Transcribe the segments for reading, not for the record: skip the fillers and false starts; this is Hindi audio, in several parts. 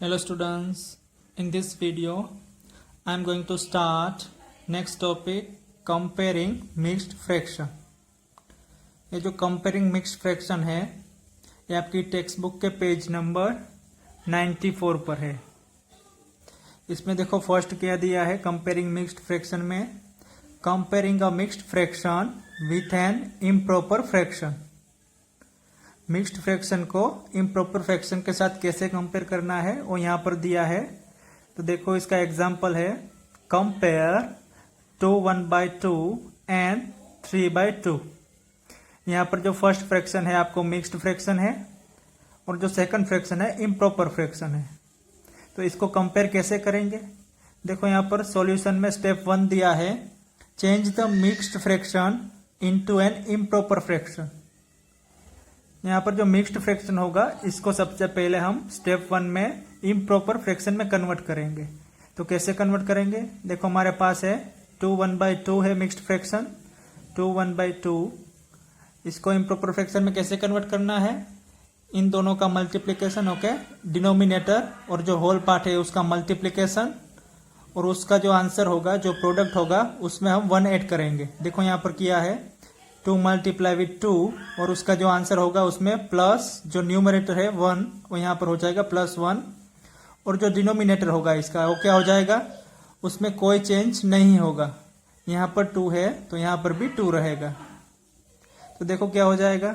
Hello students, in this video I am going to start next topic comparing mixed fraction। ये जो comparing mixed fraction है ये आपकी टेक्स्ट बुक के पेज नंबर 94 पर है। इसमें देखो फर्स्ट क्या दिया है comparing mixed fraction में comparing a mixed fraction with an improper fraction। Mixed fraction को इम्प्रॉपर फ्रैक्शन के साथ कैसे कंपेयर करना है वो यहाँ पर दिया है। तो देखो इसका एग्जांपल है कंपेयर 1/2 एंड 3/2। यहाँ पर जो फर्स्ट फ्रैक्शन है आपको मिक्स्ड फ्रैक्शन है और जो सेकंड फ्रैक्शन है इम्प्रॉपर फ्रैक्शन है। तो इसको कंपेयर कैसे करेंगे, देखो यहाँ पर सॉल्यूशन में स्टेप 1 दिया है change the mixed fraction into an improper fraction. यहाँ पर जो मिक्स्ड फ्रैक्शन होगा इसको सबसे पहले हम स्टेप 1 में इम्प्रॉपर फ्रैक्शन में कन्वर्ट करेंगे। तो कैसे कन्वर्ट करेंगे, देखो हमारे पास है 1/2 है मिक्स्ड फ्रैक्शन 1/2। इसको इम्प्रॉपर फ्रैक्शन में कैसे कन्वर्ट करना है, इन दोनों का मल्टीप्लीकेशन ओके, डिनोमिनेटर और जो होल पार्ट है उसका मल्टीप्लीकेशन और उसका जो आंसर होगा जो प्रोडक्ट होगा उसमें हम 1 ऐड करेंगे। देखो यहाँ पर किया है 2 मल्टीप्लाई विथ 2 और उसका जो आंसर होगा उसमें प्लस जो न्यूमरेटर है 1 वो यहाँ पर हो जाएगा +1 और जो डिनोमिनेटर होगा इसका वो क्या हो जाएगा, उसमें कोई चेंज नहीं होगा। यहाँ पर 2 है तो यहाँ पर भी 2 रहेगा। तो देखो क्या हो जाएगा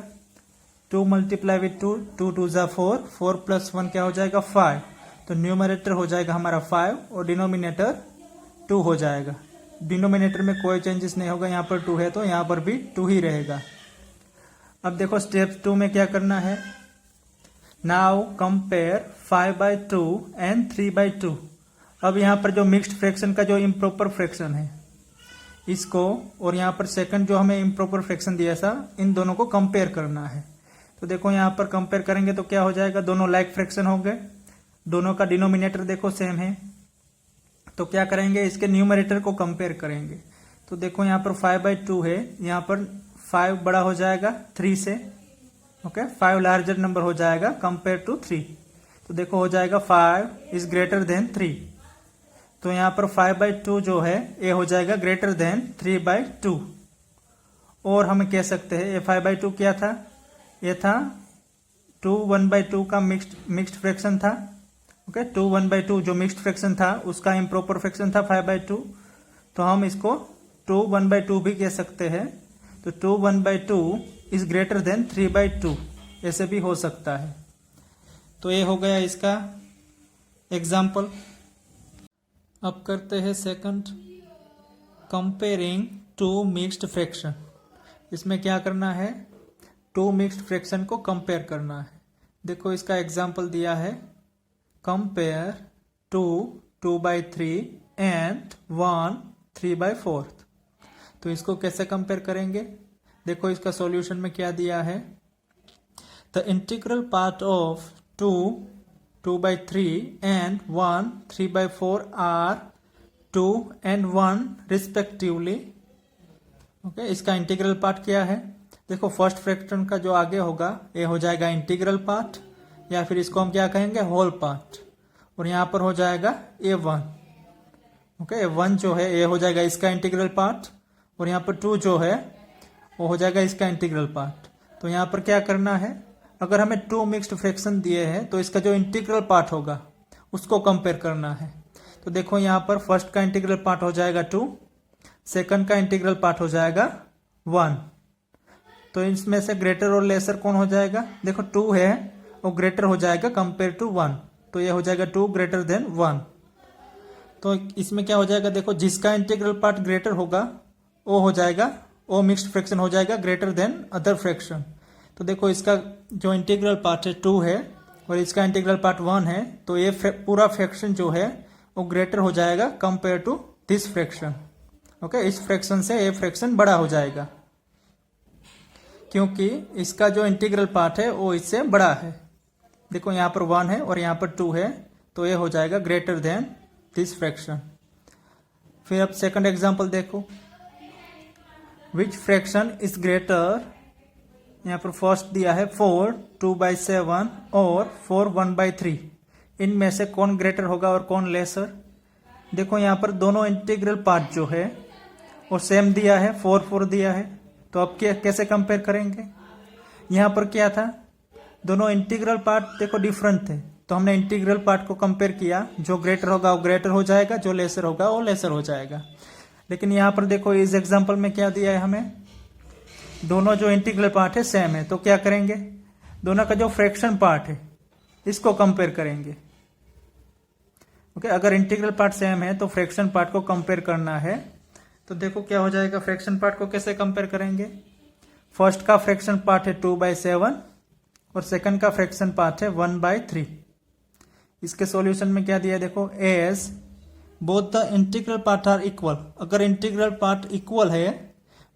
2 मल्टीप्लाई विथ 2 2 2 ज़ा 4 4 + 1 क्या हो जाएगा 5। तो न्यूमरेटर हो जाएगा हमारा 5 और डिनोमिनेटर 2 हो जाएगा। डिनोमिनेटर में कोई चेंजेस नहीं होगा, यहाँ पर 2 है तो यहाँ पर भी 2 ही रहेगा। अब देखो स्टेप 2 में क्या करना है, नाउ कंपेयर 5/2 एंड 3/2। अब यहाँ पर जो मिक्स्ड फ्रैक्शन का जो इम्प्रॉपर फ्रैक्शन है इसको और यहाँ पर सेकंड जो हमें इम्प्रॉपर फ्रैक्शन दिया था इन दोनों को कंपेयर करना है। तो देखो यहाँ पर कंपेयर करेंगे तो क्या हो जाएगा, दोनों लाइक फ्रैक्शन हो गए, दोनों का डिनोमिनेटर देखो सेम है। तो क्या करेंगे, इसके न्यूमरेटर को कंपेयर करेंगे। तो देखो यहाँ पर 5/2 है, यहाँ पर 5 बड़ा हो जाएगा 3 से ओके, 5 लार्जर नंबर हो जाएगा कंपेयर टू 3। तो देखो हो जाएगा 5 इज ग्रेटर देन 3। तो यहाँ पर 5/2 जो है ये हो जाएगा ग्रेटर देन 3/2। और हम कह सकते हैं ये 5/2 क्या था, ये था 2 1/2 का मिक्स्ड फ्रैक्शन था ओके। 2 1/2 जो मिक्स्ड फ्रैक्शन था उसका इम्प्रॉपर फ्रैक्शन था 5/2। तो हम इसको 2 1/2 भी कह सकते हैं। तो 2 1/2 इज ग्रेटर देन 3/2 ऐसे भी हो सकता है। तो ये हो गया इसका एग्जाम्पल। अब करते हैं सेकंड कंपेयरिंग 2 मिक्स्ड फ्रैक्शन। इसमें क्या करना है, 2 मिक्स्ड फ्रैक्शन को कंपेयर करना है। देखो इसका एग्जाम्पल दिया है कंपेयर 2 2/3 एंड 1 3/4। तो इसको कैसे कंपेयर करेंगे, देखो इसका सॉल्यूशन में क्या दिया है, the integral part of 2 2/3 and 1 3/4 are 2 and 1 respectively okay. इसका इंटीग्रल पार्ट क्या है, देखो फर्स्ट फ्रैक्शन का जो आगे होगा ये हो जाएगा इंटीग्रल पार्ट या फिर इसको हम क्या कहेंगे होल पार्ट। और यहाँ पर हो जाएगा a1 ओके। a1 जो है ये हो जाएगा इसका इंटीग्रल पार्ट और यहाँ पर 2 जो है वो हो जाएगा इसका इंटीग्रल पार्ट। तो यहाँ पर क्या करना है, अगर हमें 2 मिक्स्ड फ्रैक्शन दिए हैं तो इसका जो इंटीग्रल पार्ट होगा उसको कंपेयर करना है। तो देखो यहाँ पर फर्स्ट का इंटीग्रल पार्ट हो जाएगा 2, सेकंड का इंटीग्रल पार्ट हो जाएगा 1। तो इसमें से ग्रेटर और लेसर कौन हो जाएगा, देखो 2 है वो ग्रेटर हो जाएगा कंपेयर टू 1। तो ये हो जाएगा 2 ग्रेटर देन 1। तो इसमें क्या हो जाएगा, देखो जिसका इंटीग्रल पार्ट ग्रेटर होगा वो हो जाएगा, वो मिक्स्ड फ्रैक्शन हो जाएगा ग्रेटर देन अदर फ्रैक्शन। तो देखो इसका जो इंटीग्रल पार्ट है 2 है और इसका इंटीग्रल पार्ट 1 है। तो ये पूरा फ्रैक्शन जो है वो ग्रेटर हो जाएगा compare to this fraction okay. इस फ्रैक्शन से ये फ्रैक्शन बड़ा हो जाएगा क्योंकि इसका जो इंटीग्रल पार्ट है वो इससे बड़ा है। देखो यहाँ पर 1 है और यहाँ पर 2 है तो ये हो जाएगा ग्रेटर देन दिस फ्रैक्शन। फिर अब सेकंड एग्जांपल देखो, विच फ्रैक्शन इज ग्रेटर, यहाँ पर फर्स्ट दिया है 4 2/7 और 4 1/3। इनमें से कौन ग्रेटर होगा और कौन लेसर। देखो यहाँ पर दोनों इंटीग्रल पार्ट जो है वो सेम दिया है, 4 दिया है, तो अब क्या कैसे कंपेयर करेंगे। यहाँ पर क्या था, दोनों इंटीग्रल पार्ट देखो डिफरेंट थे, तो हमने इंटीग्रल पार्ट को कंपेयर किया, जो ग्रेटर होगा वो ग्रेटर हो जाएगा, जो लेसर होगा वो लेसर हो जाएगा। लेकिन यहाँ पर देखो इस एग्जाम्पल में क्या दिया है हमें, दोनों जो इंटीग्रल पार्ट है सेम है, तो क्या करेंगे, दोनों का जो फ्रैक्शन पार्ट है इसको कंपेयर करेंगे। ओके, अगर इंटीग्रल पार्ट सेम है तो फ्रैक्शन पार्ट को कंपेयर करना है। तो देखो क्या हो जाएगा, फ्रैक्शन पार्ट को कैसे कंपेयर करेंगे। फर्स्ट का फ्रैक्शन पार्ट है 2/7 और सेकंड का फ्रैक्शन पार्ट है 1/3। इसके सॉल्यूशन में क्या दिया है देखो, as both the integral part are equal. अगर इंटीग्रल पार्ट इक्वल है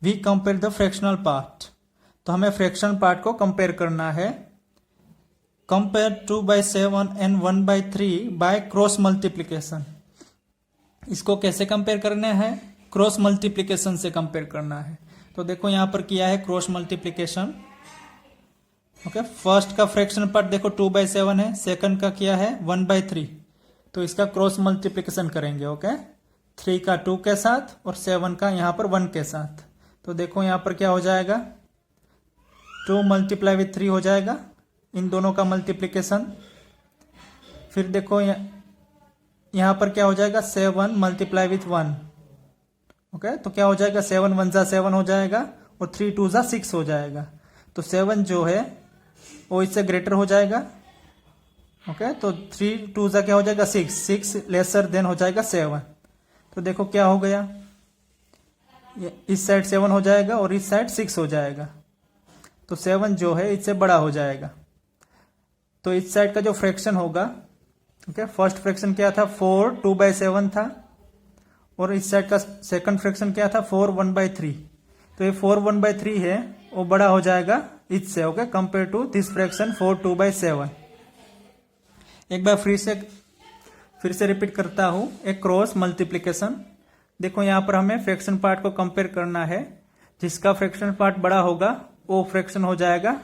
we compare the fractional part, तो हमें फ्रैक्शन पार्ट को कंपेयर करना है। Compare 2/7 and 1/3 by cross multiplication. इसको कैसे कंपेयर करना है, क्रॉस मल्टीप्लीकेशन से कंपेयर करना है। तो देखो यहां पर किया है क्रॉस मल्टीप्लीकेशन। ओके, फर्स्ट का फ्रैक्शन पार्ट देखो 2/7 है, सेकंड का किया है 1/3, तो इसका क्रॉस मल्टीप्लीकेशन करेंगे। ओके, 3 का 2 के साथ और 7 का यहां पर 1 के साथ। तो देखो यहां पर क्या हो जाएगा, 2 × 3 हो जाएगा, इन दोनों का मल्टीप्लीकेशन। फिर देखो यहां पर क्या हो जाएगा, 7 × 1। ओके, तो क्या हो जाएगा, 7 × 1 = 7 हो जाएगा और 3 × 2 = 6 हो जाएगा। तो 7 जो है वो इससे ग्रेटर हो जाएगा। ओके, तो 3 × 2 = क्या हो जाएगा, 6 लेसर देन हो जाएगा 7। तो देखो क्या हो गया, इस साइड 7 हो जाएगा और इस साइड 6 हो जाएगा, तो 7 जो है इससे बड़ा हो जाएगा। तो इस साइड का जो फ्रैक्शन होगा, ओके, फर्स्ट फ्रैक्शन क्या था, 4 2/7 था, और इस साइड का सेकंड फ्रैक्शन क्या था, 4 1/3। तो ये 4 1/3 है वो बड़ा हो जाएगा इससे। Okay, compare to this fraction 4 2/7। एक बार फिर से रिपीट करता हूं, एक क्रॉस मल्टीप्लीकेशन। देखो यहां पर हमें फ्रैक्शन पार्ट को कंपेयर करना है, जिसका फ्रैक्शन पार्ट बड़ा होगा वो फ्रैक्शन हो जाएगा,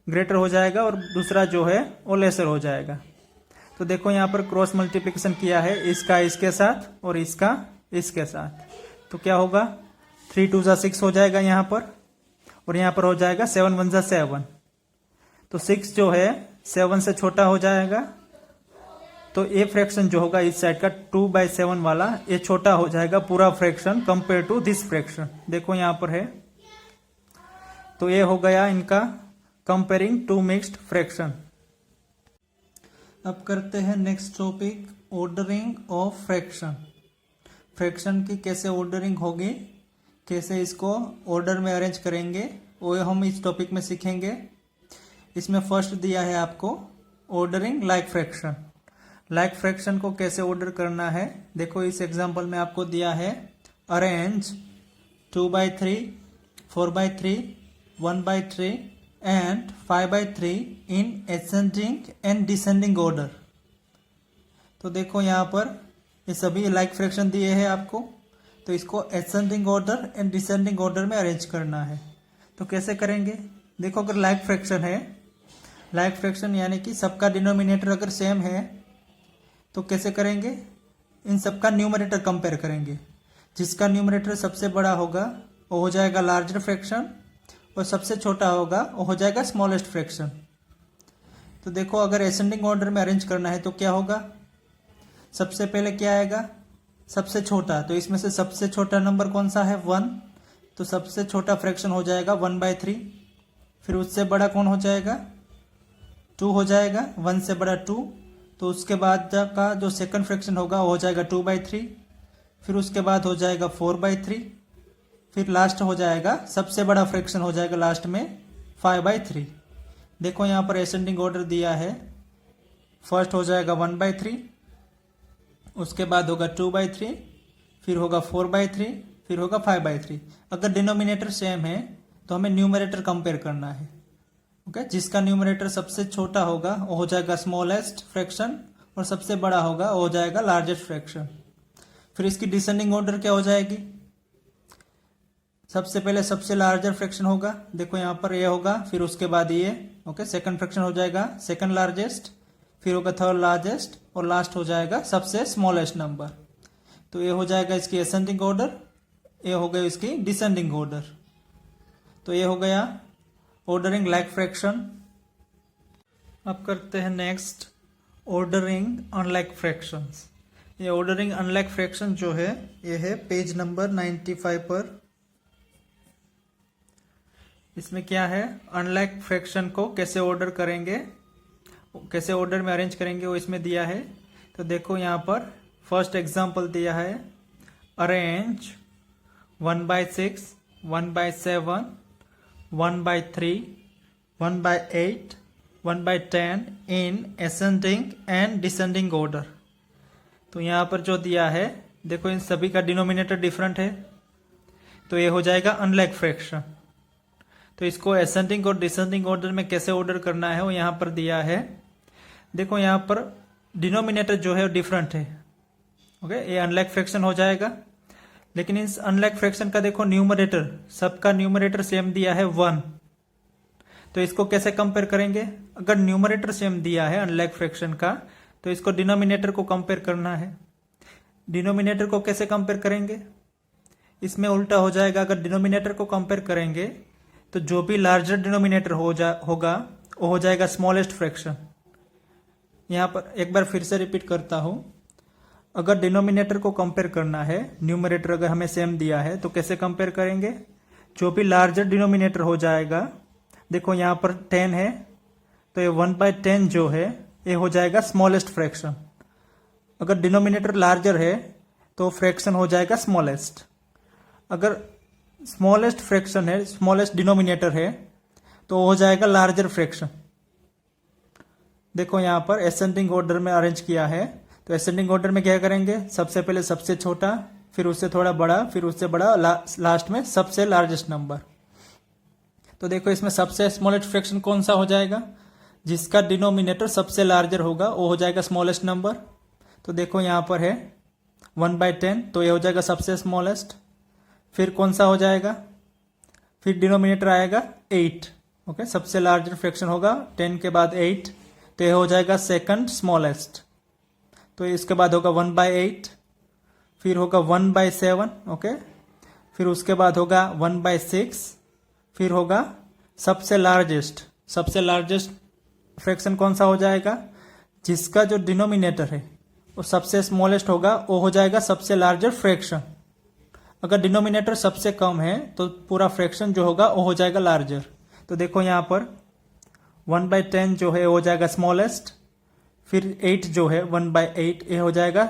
ग्रेटर हो जाएगा, और दूसरा जो है वो लेसर हो जाएगा। तो देखो यहां पर क्रॉस मल्टीप्लिकेशन किया है, इसका इसके साथ और इसका इसके साथ। तो क्या होगा, 3 × 2 = 6 हो जाएगा यहां पर, और यहां पर हो जाएगा 7 × 1 = 7। तो 6 जो है 7 से छोटा हो जाएगा, तो ये फ्रैक्शन जो होगा इस साइड का 2/7 वाला, ये छोटा हो जाएगा पूरा fraction compare to this fraction. देखो यहां पर है, तो ये हो गया इनका कंपेयरिंग टू मिक्स्ड फ्रैक्शन। अब करते हैं next topic, ordering of fraction. Fraction की कैसे ऑर्डरिंग होगी, कैसे इसको ऑर्डर में अरेंज करेंगे, वो हम इस टॉपिक में सीखेंगे। इसमें फर्स्ट दिया है आपको ordering like fraction. Like fraction को कैसे ऑर्डर करना है, देखो इस एग्जांपल में आपको दिया है, arrange 2/3, 4/3, 1/3 and 5/3 in ascending and descending order. तो देखो यहाँ पर ये सभी लाइक फ्रैक्शन दिए हैं आपको, तो इसको ascending order and descending order में अरेंज करना है। तो कैसे करेंगे, देखो अगर लाइक फ्रैक्शन है, लाइक फ्रैक्शन यानी कि सबका डिनोमिनेटर अगर सेम है, तो कैसे करेंगे, इन सबका न्यूमरेटर कंपेयर करेंगे। जिसका न्यूमरेटर सबसे बड़ा होगा वो हो जाएगा लार्जर फ्रैक्शन, और सबसे छोटा होगा वो हो जाएगा स्मॉलेस्ट फ्रैक्शन। तो देखो अगर असेंडिंग ऑर्डर में अरेंज करना है तो क्या होगा, सबसे पहले क्या आएगा, सबसे छोटा, तो इसमें से सबसे छोटा नंबर कौन सा है, 1, तो सबसे छोटा फ्रैक्शन हो जाएगा 1/3। फिर उससे बड़ा कौन हो जाएगा, 2 हो जाएगा, 1 से बड़ा 2। तो उसके बाद का जो सेकंड फ्रैक्शन होगा वो हो जाएगा 2/3। फिर उसके बाद हो जाएगा 4/3। फिर लास्ट हो जाएगा, सबसे बड़ा फ्रैक्शन हो जाएगा लास्ट में 5/3। देखो यहाँ पर असेंडिंग ऑर्डर दिया है, फर्स्ट हो जाएगा 1/3, उसके बाद होगा 2/3, फिर होगा 4/3, फिर होगा 5/3। अगर डिनोमिनेटर सेम है तो हमें न्यूमरेटर कंपेयर करना है। ओके, जिसका न्यूमरेटर सबसे छोटा होगा वो हो जाएगा स्मॉलेस्ट फ्रैक्शन, और सबसे बड़ा होगा वो हो जाएगा लार्जेस्ट फ्रैक्शन। फिर इसकी डिसेंडिंग ऑर्डर क्या हो जाएगी, सबसे पहले सबसे लार्जर फ्रैक्शन होगा, देखो यहाँ पर ये होगा, फिर उसके बाद ये, ओके, सेकंड फ्रैक्शन हो जाएगा सेकंड लार्जेस्ट, फिर होगा थर्ड लार्जेस्ट और लास्ट हो जाएगा सबसे स्मॉलेस्ट नंबर। तो ये हो जाएगा इसकी असेंडिंग ऑर्डर, ये हो गई इसकी डिसेंडिंग ऑर्डर। तो ये हो गया ऑर्डरिंग लाइक फ्रैक्शन। अब करते हैं नेक्स्ट ऑर्डरिंग अनलाइक फ्रैक्शंस। ये ऑर्डरिंग अनलाइक फ्रैक्शन जो है ये है पेज नंबर 95 पर। इसमें क्या है, अनलाइक फ्रैक्शन को कैसे ऑर्डर करेंगे, कैसे ऑर्डर में अरेंज करेंगे वो इसमें दिया है। तो देखो यहाँ पर फर्स्ट एग्जांपल दिया है, arrange 1/6, 1/7, 1/3, 1/8, 1/10 in ascending and descending order. तो यहाँ पर जो दिया है देखो इन सभी का डिनोमिनेटर डिफरेंट है, तो ये हो जाएगा अनलाइक फ्रैक्शन। तो इसको असेंडिंग और डिसेंडिंग ऑर्डर में कैसे ऑर्डर करना है वो यहाँ पर दिया है। देखो यहाँ पर डिनोमिनेटर जो है वो डिफरेंट है, ओके, ये अनलाइक फ्रैक्शन हो जाएगा। लेकिन इस अनलाइक फ्रैक्शन का देखो न्यूमरेटर, सबका न्यूमरेटर सेम दिया है 1। तो इसको कैसे कंपेयर करेंगे, अगर न्यूमरेटर सेम दिया है अनलाइक फ्रैक्शन का तो इसको डिनोमिनेटर को कंपेयर करना है। डिनोमिनेटर को कैसे कंपेयर करेंगे, इसमें उल्टा हो जाएगा। अगर डिनोमिनेटर को कंपेयर करेंगे तो जो भी लार्जर डिनोमिनेटर होगा वो हो जाएगा स्मॉलेस्ट फ्रैक्शन। यहाँ पर एक बार फिर से रिपीट करता हूं, अगर डिनोमिनेटर को कंपेयर करना है, न्यूमरेटर अगर हमें सेम दिया है तो कैसे कंपेयर करेंगे, जो भी लार्जर डिनोमिनेटर हो जाएगा, देखो यहाँ पर 10 है तो ये 1/10 जो है ये हो जाएगा स्मॉलेस्ट फ्रैक्शन। अगर डिनोमिनेटर लार्जर है तो फ्रैक्शन हो जाएगा स्मॉलेस्ट। अगर स्मॉलेस्ट फ्रैक्शन है, स्मॉलेस्ट डिनोमिनेटर है तो हो जाएगा लार्जर फ्रैक्शन। देखो यहाँ पर असेंडिंग ऑर्डर में अरेंज किया है, तो असेंडिंग ऑर्डर में क्या करेंगे, सबसे पहले सबसे छोटा, फिर उससे थोड़ा बड़ा, फिर उससे बड़ा, लास्ट में सबसे लार्जेस्ट नंबर। तो देखो इसमें सबसे स्मॉलेस्ट फ्रैक्शन कौन सा हो जाएगा, जिसका डिनोमिनेटर सबसे लार्जर होगा वो हो जाएगा स्मॉलेस्ट नंबर। तो देखो यहाँ पर है 1/10, तो ये हो जाएगा सबसे स्मॉलेस्ट। फिर कौन सा हो जाएगा, फिर डिनोमिनेटर आएगा 8, ओके, सबसे लार्जर फ्रैक्शन होगा 10 के बाद 8, तो ये हो जाएगा सेकंड स्मॉलेस्ट। तो इसके बाद होगा 1/8, फिर होगा 1/7, ओके, फिर उसके बाद होगा 1/6, फिर होगा सबसे लार्जेस्ट। सबसे लार्जेस्ट फ्रैक्शन कौन सा हो जाएगा, जिसका जो डिनोमिनेटर है वो सबसे स्मॉलेस्ट होगा वो हो जाएगा सबसे लार्जर फ्रैक्शन। अगर डिनोमिनेटर सबसे कम है तो पूरा फ्रैक्शन जो होगा वो हो जाएगा लार्जर। तो देखो यहाँ पर 1/10 जो है वो हो जाएगा स्मॉलेस्ट, फिर 8 जो है 1/8 ये हो जाएगा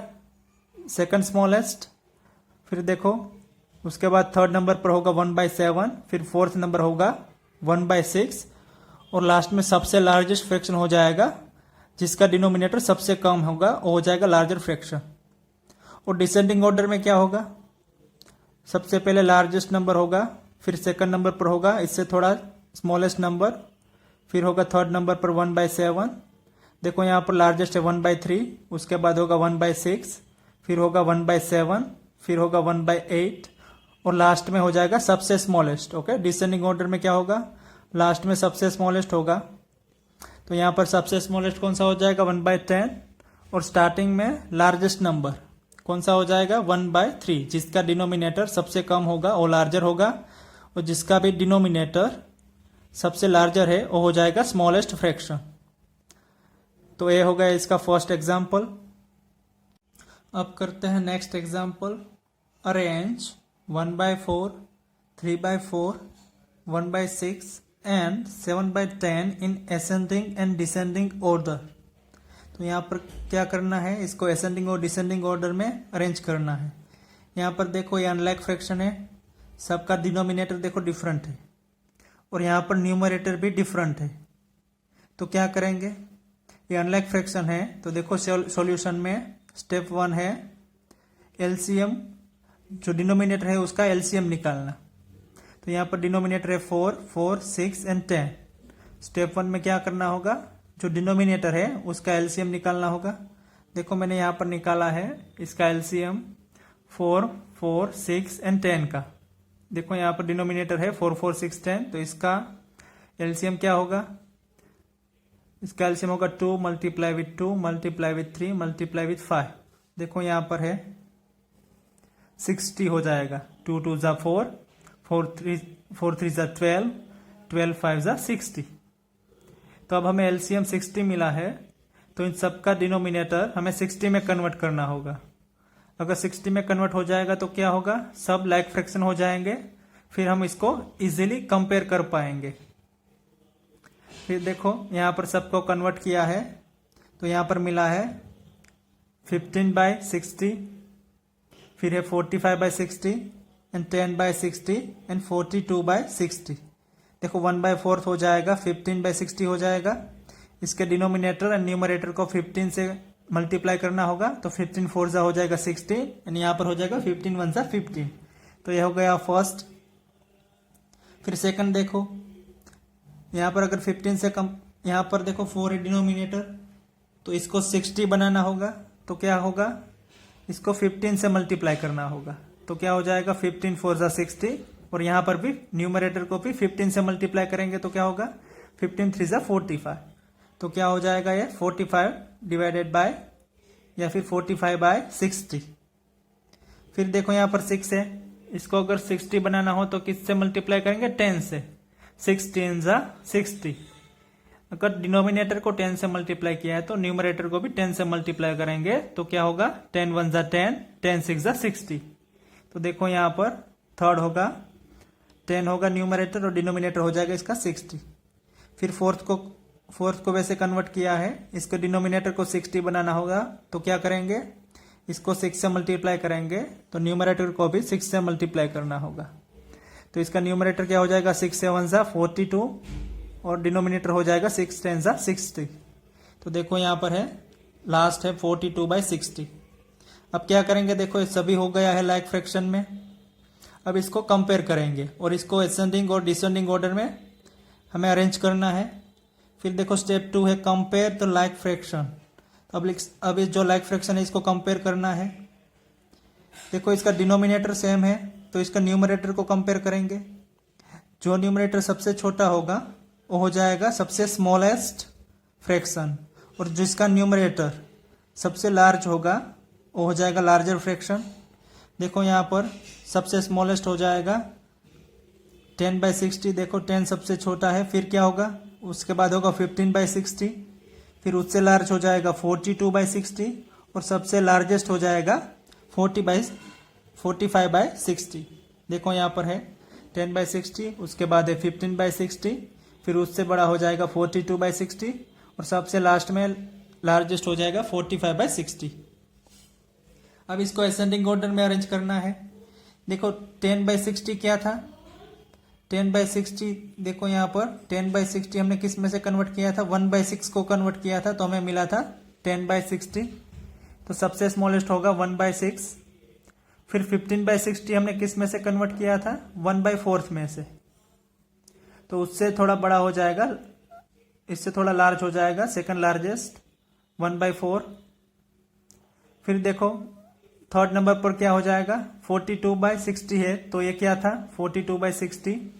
सेकंड स्मॉलेस्ट। फिर देखो उसके बाद थर्ड नंबर पर होगा 1/7, फिर फोर्थ नंबर होगा 1/6 और लास्ट में सबसे लार्जेस्ट फ्रैक्शन हो जाएगा, जिसका डिनोमिनेटर सबसे कम होगा वो हो जाएगा लार्जर फ्रैक्शन। और डिसेंडिंग ऑर्डर में क्या होगा, सबसे पहले लार्जेस्ट नंबर होगा, फिर सेकंड नंबर पर होगा इससे थोड़ा स्मॉलेस्ट नंबर, फिर होगा थर्ड नंबर पर 1/7। देखो यहाँ पर लार्जेस्ट है 1/3, उसके बाद होगा 1/6, फिर होगा 1/7, फिर होगा 1/8 और लास्ट में हो जाएगा सबसे स्मॉलेस्ट। ओके, डिसेंडिंग ऑर्डर में क्या होगा, लास्ट में सबसे स्मॉलेस्ट होगा। तो यहाँ पर सबसे स्मॉलेस्ट कौन सा हो जाएगा 1/10 और स्टार्टिंग में लार्जेस्ट नंबर कौन सा हो जाएगा 1/3, जिसका डिनोमिनेटर सबसे कम होगा वो लार्जर होगा और जिसका भी डिनोमिनेटर सबसे लार्जर है वो हो जाएगा स्मॉलेस्ट फ्रैक्शन। तो ये हो गया इसका फर्स्ट एग्जाम्पल। अब करते हैं next example, arrange 1/4, 3/4, 1/6 and 7/10 in ascending and descending order. तो यहाँ पर क्या करना है, इसको असेंडिंग और डिसेंडिंग ऑर्डर में अरेंज करना है। यहाँ पर देखो ये अनलाइक फ्रैक्शन है, सबका डिनोमिनेटर देखो डिफरेंट है और यहाँ पर न्यूमरेटर भी डिफरेंट है। तो क्या करेंगे, ये अनलाइक फ्रैक्शन है तो देखो सॉल्यूशन में स्टेप 1 है एलसीएम, जो डिनोमिनेटर है उसका एलसीएम निकालना। तो यहाँ पर डिनोमिनेटर है 4, 4, 6 एंड 10। स्टेप 1 में क्या करना होगा, जो डिनोमिनेटर है उसका एलसीएम निकालना होगा। देखो मैंने यहाँ पर निकाला है इसका एलसीएम 4, 4, 6 एंड 10 का। देखो यहाँ पर डिनोमिनेटर है 4, 4, 6, 10, तो इसका एलसीएम क्या होगा, इसका एलसीएम होगा 2 multiply with 2 multiply with 3 multiply with 5। देखो यहां पर है 60 हो जाएगा। 2 2 जा 4, 4 3 जा 12, 12 5 जा 60। तो अब हमें एलसीएम 60 मिला है, तो इन सबका डिनोमिनेटर हमें 60 में कन्वर्ट करना होगा। अगर 60 में कन्वर्ट हो जाएगा तो क्या होगा, सब लाइक फ्रैक्शन हो जाएंगे, फिर हम इसको इजीली कंपेयर कर पाएंगे। फिर देखो यहां पर सबको कन्वर्ट किया है, तो यहां पर मिला है 15/60, फिर है 45/60 एंड 10/60 एंड 42/60। देखो 1/4 हो जाएगा, 15/60 हो जाएगा। इसके डिनोमिनेटर एंड न्यूमरेटर को 15 से मल्टीप्लाई करना होगा, तो 15 4 जा हो जाएगा 60 एंड यहाँ पर हो जाएगा 15 1 जा 15। तो यह हो गया फर्स्ट। फिर सेकंड देखो, यहाँ पर अगर 15 से कम, यहाँ पर देखो 4 है डिनोमिनेटर, तो इसको 60 बनाना होगा, तो क्या होगा, इसको 15 से मल्टीप्लाई करना होगा। तो क्या हो जाएगा 15 4 जा 60, और यहाँ पर भी न्यूमरेटर को भी 15 से मल्टीप्लाई करेंगे तो क्या होगा 15 3 जा 45। तो क्या हो जाएगा ये 45 डिवाइडेड बाय या फिर 45/60। फिर देखो यहाँ पर 6 है, इसको अगर 60 बनाना हो तो किससे मल्टीप्लाई करेंगे, 10 से। 6 10 जा 60। अगर डिनोमिनेटर को 10 से मल्टीप्लाई किया है तो न्यूमरेटर को भी 10 से मल्टीप्लाई करेंगे, तो क्या होगा 10 1 जा 10, 10 6 जा 60। तो देखो यहाँ पर थर्ड होगा 10 होगा न्यूमरेटर और डिनोमिनेटर हो जाएगा इसका 60। फिर फोर्थ को वैसे कन्वर्ट किया है, इसको डिनोमिनेटर को 60 बनाना होगा, तो क्या करेंगे, इसको 6 से मल्टीप्लाई करेंगे, तो न्यूमरेटर को भी 6 से मल्टीप्लाई करना होगा। तो इसका न्यूमरेटर क्या हो जाएगा 6 7 जा 42 और डिनोमिनेटर हो जाएगा 6 10 जा 60। तो देखो यहाँ पर है लास्ट है 42/60। अब क्या करेंगे, देखो ये सभी हो गया है लाइक फ्रैक्शन में। अब इसको कंपेयर करेंगे और इसको असेंडिंग और डिसेंडिंग ऑर्डर में हमें अरेंज करना है। फिर देखो स्टेप 2 है कंपेयर द लाइक फ्रैक्शन। अब इस जो लाइक फ्रैक्शन है इसको कंपेयर करना है। देखो इसका डिनोमिनेटर सेम है, तो इसका न्यूमरेटर को कंपेयर करेंगे। जो न्यूमरेटर सबसे छोटा होगा वो हो जाएगा सबसे स्मॉलेस्ट फ्रैक्शन, और जिसका न्यूमरेटर सबसे लार्ज होगा वो हो जाएगा लार्जर फ्रैक्शन। देखो यहाँ पर सबसे स्मॉलेस्ट हो जाएगा 10/60। देखो 10 सबसे छोटा है, फिर क्या होगा, उसके बाद होगा 15/60, फिर उससे लार्ज हो जाएगा 42/60 और सबसे लार्जेस्ट हो जाएगा 45/60। देखो यहाँ पर है 10/60, उसके बाद है 15/60, फिर उससे बड़ा हो जाएगा 42/60 और सबसे लास्ट में लार्जेस्ट हो जाएगा 45/60। अब इसको असेंडिंग ऑर्डर में अरेंज करना है। देखो 10/60 क्या था, 10/60 देखो यहाँ पर 10/60 हमने किस में से कन्वर्ट किया था, 1/6 को कन्वर्ट किया था, तो हमें मिला था 10/60। तो सबसे स्मॉलेस्ट होगा 1/6। फिर 15/60 हमने किस में से कन्वर्ट किया था, 1/4 में से, तो उससे थोड़ा बड़ा हो जाएगा, इससे थोड़ा लार्ज हो जाएगा, सेकंड लार्जेस्ट 1/4। फिर देखो थर्ड नंबर पर क्या हो जाएगा, 42/60 है, तो ये क्या था 42/60।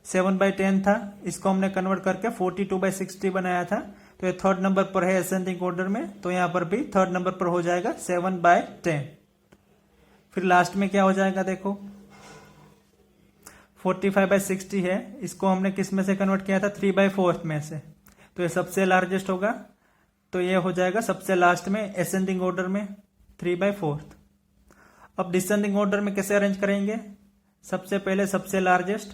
7/10 था, इसको हमने कन्वर्ट करके 42/60 बनाया था, तो ये थर्ड नंबर पर है असेंडिंग ऑर्डर में, तो यहाँ पर भी थर्ड नंबर पर हो जाएगा 7/10। फिर लास्ट में क्या हो जाएगा, देखो 45/60 है, इसको हमने किस में से कन्वर्ट किया था, 3/4 में से, तो ये सबसे लार्जेस्ट होगा, तो ये हो जाएगा सबसे लास्ट में असेंडिंग ऑर्डर में 3/4। अब डिसेंडिंग ऑर्डर में कैसे अरेंज करेंगे, सबसे पहले सबसे लार्जेस्ट,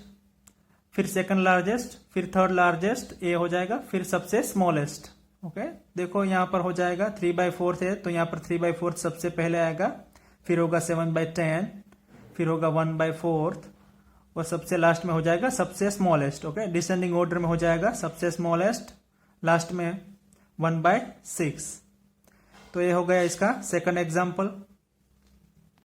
फिर सेकंड लार्जेस्ट, फिर थर्ड लार्जेस्ट, ये हो जाएगा, फिर सबसे स्मॉलेस्ट। ओके, देखो यहाँ पर हो जाएगा 3/4 है, तो यहाँ पर 3/4 सबसे पहले आएगा, फिर होगा 7/10, फिर होगा 1/4 और सबसे लास्ट में हो जाएगा सबसे स्मॉलेस्ट। ओके, डिसेंडिंग ऑर्डर में हो जाएगा सबसे स्मॉलेस्ट, लास्ट में 1/6। तो ये हो गया इसका सेकंड एग्जाम्पल।